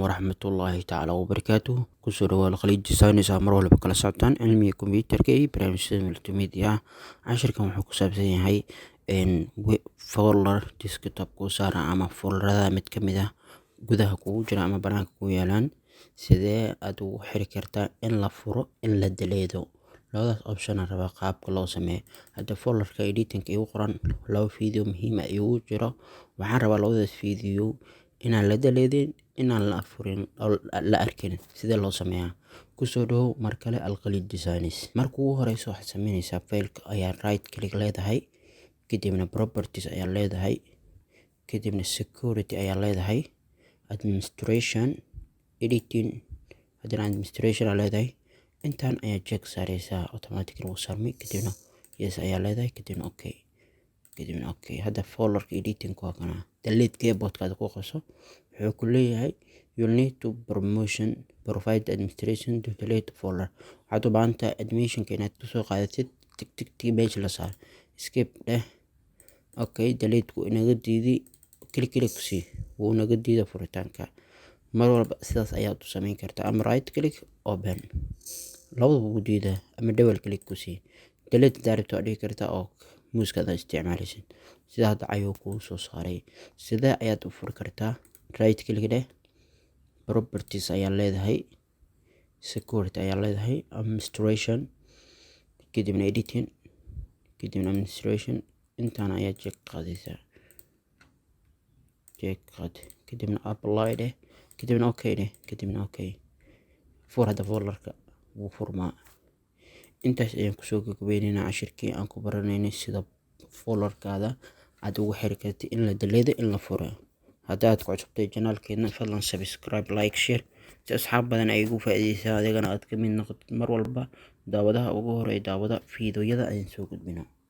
waraxmatullaahi tacaala wabarakaatuh. Kusoo dhawaada Khaliid Designs mar walba kala socotaan cilmiga kombiyuutarka iyo barnaamijyada multimedia. Cashirkan wuxuu ku saabsan yahay folder desktop ku saaran ama folderada mid ka mid ah gudaha kugu jira ama banaanka ku yaalaan. Sidee aad ugu xiri kartaa in la furo in la deleedo. labadaas option rabaa qaabka loo sameeyo. Hadda folderka editing igu qoran laba video muhiim ah igu jiro. Waxaan rabaa labadaas video inaan la deleedin, inaan la furin oo la arkin. Sidee loo sameeyaa? Kusoo dhawow mar kale Khaliid Designs. Marka ugu horeyso waxaad sameynaysaa faylka ayaa right click leedahay, kadibna properties ayaa leedahay, kadibna security ayaa leedahay, administration, editing, haddana administration ayaa leedahay. Intaan ayaa check saaraysaa automatically wuu saarmay, kadibna yes ayaa leedahay, kadibna okay, kadibna okay. Hadda folderka editing waa kana delete keyboardkaada ku qaso. Wuxuu ku leeyahay you need to provide administration to delete folder. Waxaad u baahan tahay admissionka inaad kusoo qaadatid tig page la saar skip dheh. Okay, delete ku inaga diidi click si wuu naga diida furitaanka. Mar walba sidaas ayaad u sameyn kartaa, ama right click open labadaba wuu diida, ama double click ku si delete daarto dhigi kartaa oo muuskaada isticmaalaysid. Sida hadda ayuu kuu soo saaray. Sidee ayaad u furi kartaa? Right click dheh, properties ayaa leedahay, security ayaa leedahay, administration, kadibna editing, kadibna administration. Intaan ayaa check qaadaysaa, check qaad, kadibna apply dheh, kadibna okay dheh, kadibna okay. Fur hadda folderka wuu furmaa. Intaas ayaan kusoo gabagabeynaynaa cashirkii aan ku baranaynay sida folderkaada aad ugu xiri kartid in la deleedo in la furo. Haddaad ku cusubtay channelkeena fadlan subscribe, like, share si asxaab badan ay ugu faa'iideystaan adigana aad ka mid noqotid mar walba daawadaha ugu horeeya daawada fiidiyowyada ayaan soo gudbino.